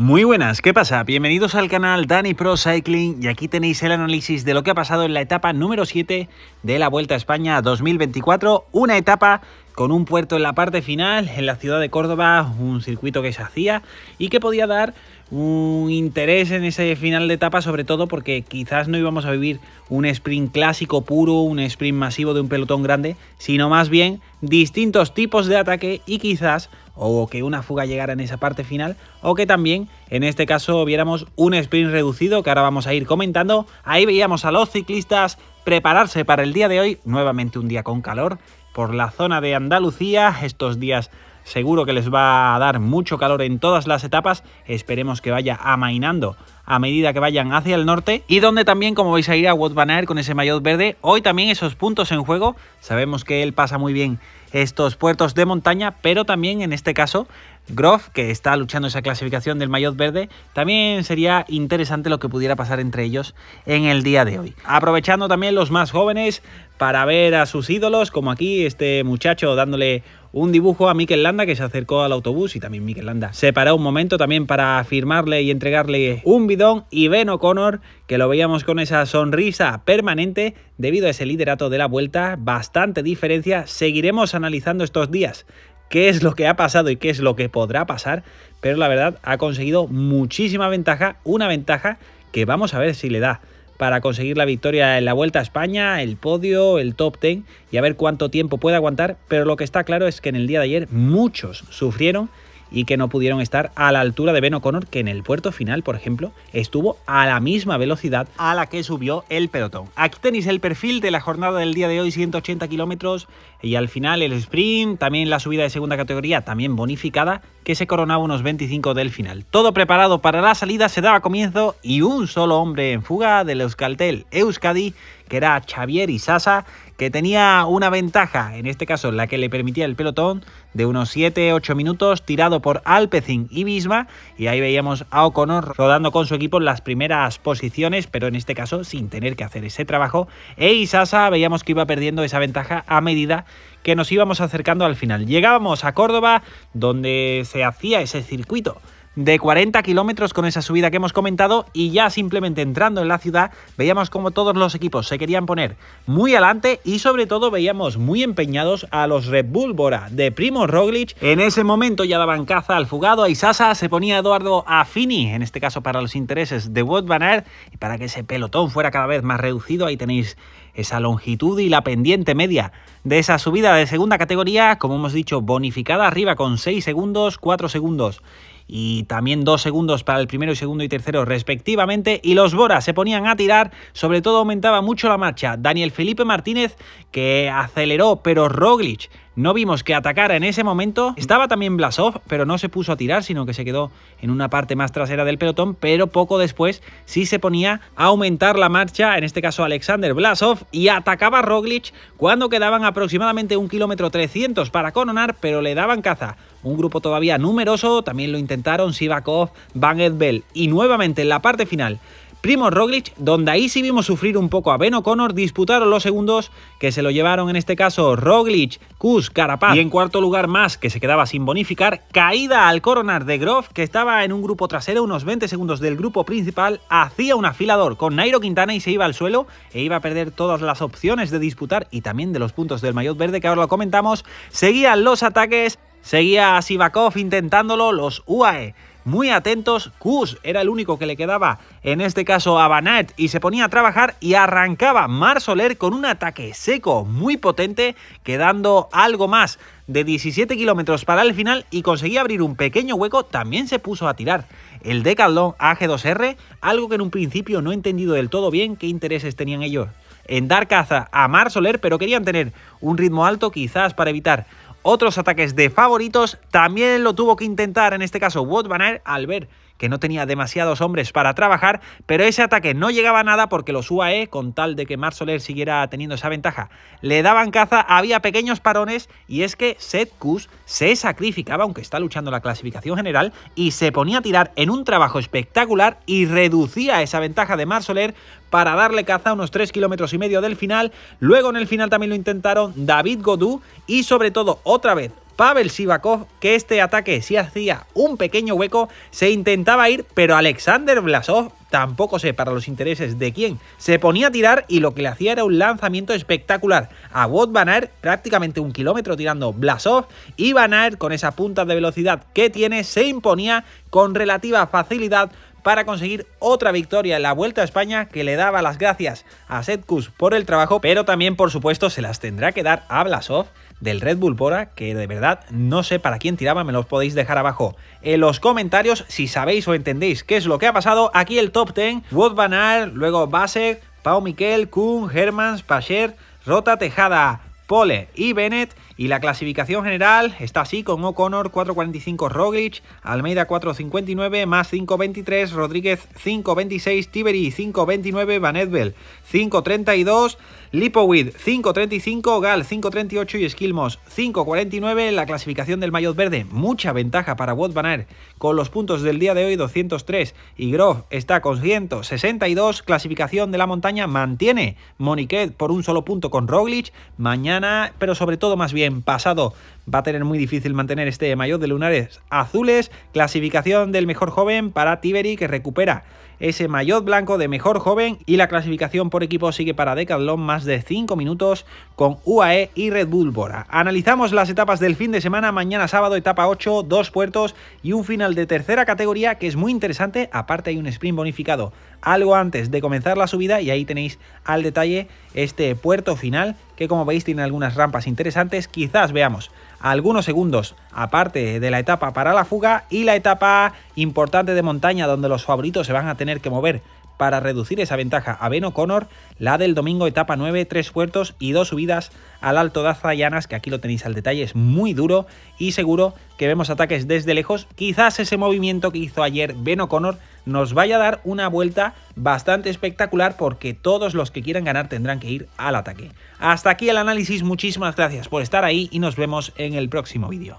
Muy buenas, ¿qué pasa? Bienvenidos al canal Dani Pro Cycling y aquí tenéis el análisis de lo que ha pasado en la etapa número 7 de la Vuelta a España 2024, una etapa con un puerto en la parte final, en la ciudad de Córdoba, un circuito que se hacía y que podía dar un interés en ese final de etapa, sobre todo porque quizás no íbamos a vivir un sprint clásico puro, un sprint masivo de un pelotón grande, sino más bien distintos tipos de ataque y quizás o que una fuga llegara en esa parte final o que también en este caso viéramos un sprint reducido que ahora vamos a ir comentando. Ahí veíamos a los ciclistas prepararse para el día de hoy, nuevamente un día con calor por la zona de Andalucía. Estos días seguro que les va a dar mucho calor en todas las etapas, esperemos que vaya amainando a medida que vayan hacia el norte y donde también, como vais a ir a Wout van Aert con ese maillot verde, hoy también esos puntos en juego. Sabemos que él pasa muy bien estos puertos de montaña, pero también en este caso Groff, que está luchando esa clasificación del maillot verde, también sería interesante lo que pudiera pasar entre ellos en el día de hoy. Aprovechando también los más jóvenes para ver a sus ídolos, como aquí este muchacho dándole un dibujo a Mikel Landa, que se acercó al autobús, y también Mikel Landa se paró un momento también para firmarle y entregarle un bidón, y Ben O'Connor, que lo veíamos con esa sonrisa permanente debido a ese liderato de la Vuelta, bastante diferencia. Seguiremos analizando estos días qué es lo que ha pasado y qué es lo que podrá pasar, pero la verdad ha conseguido muchísima ventaja, una ventaja que vamos a ver si le da para conseguir la victoria en la Vuelta a España, el podio, el top 10 y a ver cuánto tiempo puede aguantar, pero lo que está claro es que en el día de ayer muchos sufrieron y que no pudieron estar a la altura de Ben O'Connor, que en el puerto final, por ejemplo, estuvo a la misma velocidad a la que subió el pelotón. Aquí tenéis el perfil de la jornada del día de hoy, 180 kilómetros, y al final el sprint, también la subida de segunda categoría, también bonificada, que se coronaba unos 25 del final. Todo preparado para la salida, se daba comienzo y un solo hombre en fuga del Euskaltel Euskadi, que era Xavier Isasa, que tenía una ventaja, en este caso la que le permitía el pelotón, de unos 7-8 minutos, tirado por Alpecin y Visma, y ahí veíamos a O'Connor rodando con su equipo en las primeras posiciones, pero en este caso sin tener que hacer ese trabajo, e Isasa veíamos que iba perdiendo esa ventaja a medida que nos íbamos acercando al final. Llegábamos a Córdoba, donde se hacía ese circuito de 40 kilómetros con esa subida que hemos comentado, y ya simplemente entrando en la ciudad veíamos como todos los equipos se querían poner muy adelante y sobre todo veíamos muy empeñados a los Red Bull Bora de Primož Roglič. En ese momento ya daban caza al fugado, a Isasa, se ponía Eduardo Affini, en este caso para los intereses de Wout van Aert y para que ese pelotón fuera cada vez más reducido. Ahí tenéis esa longitud y la pendiente media de esa subida de segunda categoría, como hemos dicho, bonificada arriba con 6 segundos, 4 segundos y también 2 segundos para el primero y segundo y tercero respectivamente, y los Bora se ponían a tirar, sobre todo aumentaba mucho la marcha Daniel Felipe Martínez, que aceleró, pero Roglič no vimos que atacara en ese momento. Estaba también Blasov, pero no se puso a tirar, sino que se quedó en una parte más trasera del pelotón, pero poco después sí se ponía a aumentar la marcha, en este caso Alexander Blasov, y atacaba Roglič cuando quedaban aproximadamente 1 kilómetro 300 para coronar, pero le daban caza un grupo todavía numeroso. También lo intentaron Sivakov, Van Evel y nuevamente en la parte final Primož Roglič, donde ahí sí vimos sufrir un poco a Ben O'Connor. Disputaron los segundos, que se lo llevaron en este caso Roglič, Kuss, Carapaz, y en cuarto lugar más, que se quedaba sin bonificar, caída al coronar de Groff, que estaba en un grupo trasero, unos 20 segundos del grupo principal, hacía un afilador con Nairo Quintana y se iba al suelo e iba a perder todas las opciones de disputar y también de los puntos del maillot verde, que ahora lo comentamos. Seguían los ataques, seguía a Sivakov intentándolo, los UAE muy atentos. Kuss era el único que le quedaba en este caso a Van Aert y se ponía a trabajar, y arrancaba Marc Soler con un ataque seco muy potente, quedando algo más de 17 kilómetros para el final y conseguía abrir un pequeño hueco. También se puso a tirar el Decathlon AG2R, algo que en un principio no he entendido del todo bien qué intereses tenían ellos en dar caza a Marc Soler, pero querían tener un ritmo alto quizás para evitar otros ataques de favoritos. También lo tuvo que intentar en este caso Wout van Aert al ver que no tenía demasiados hombres para trabajar, pero ese ataque no llegaba a nada porque los UAE, con tal de que Marc Soler siguiera teniendo esa ventaja, le daban caza. Había pequeños parones, y es que Sepp Kuss se sacrificaba, aunque está luchando la clasificación general, y se ponía a tirar en un trabajo espectacular y reducía esa ventaja de Marc Soler para darle caza a unos 3,5 kilómetros del final. Luego en el final también lo intentaron David Gaudu y sobre todo otra vez Pavel Sivakov, que este ataque sí hacía un pequeño hueco, se intentaba ir, pero Alexander Vlasov, tampoco sé para los intereses de quién, se ponía a tirar y lo que le hacía era un lanzamiento espectacular a Wout van Aert, prácticamente 1 kilómetro tirando Vlasov, y van Aert con esa punta de velocidad que tiene se imponía con relativa facilidad para conseguir otra victoria en la Vuelta a España, que le daba las gracias a Sepp Kuss por el trabajo, pero también por supuesto se las tendrá que dar a Vlasov del Red Bull Bora, que de verdad no sé para quién tiraba, me los podéis dejar abajo en los comentarios si sabéis o entendéis qué es lo que ha pasado. Aquí el top 10, Wout van Aert, luego Basek, Pau Miquel, Kuhn, Hermans, Pacher, Rota, Tejada, Pole y Bennett. Y la clasificación general está así, con O'Connor 4.45, Roglic, Almeida 4.59, más 5.23, Rodríguez 5.26, Tiberi 5.29, Van Edvel 5.32, Lipowitz 5.35, Gal 5.38 y Skilmos 5.49. La clasificación del maillot verde, mucha ventaja para Wout van Aert con los puntos del día de hoy, 203, y Grof está con 162. Clasificación de la montaña, mantiene Moniquet por un solo punto con Roglic. Mañana, pero sobre todo más bien pasado, va a tener muy difícil mantener este maillot de lunares azules. Clasificación del mejor joven para Tiberi, que recupera ese maillot blanco de mejor joven, y la clasificación por equipo sigue para Decathlon, más de 5 minutos con UAE y Red Bull Bora. Analizamos las etapas del fin de semana. Mañana sábado, etapa 8, 2 puertos y un final de tercera categoría que es muy interesante. Aparte hay un sprint bonificado algo antes de comenzar la subida, y ahí tenéis al detalle este puerto final, que como veis tiene algunas rampas interesantes. Quizás veamos algunos segundos aparte de la etapa para la fuga, y la etapa importante de montaña donde los favoritos se van a tener que mover para reducir esa ventaja a Ben O'Connor, la del domingo, etapa 9, 3 puertos y 2 subidas al Alto de Azayanas, que aquí lo tenéis al detalle, es muy duro y seguro que vemos ataques desde lejos. Quizás ese movimiento que hizo ayer Ben O'Connor nos vaya a dar una vuelta bastante espectacular, porque todos los que quieran ganar tendrán que ir al ataque. Hasta aquí el análisis, muchísimas gracias por estar ahí y nos vemos en el próximo vídeo.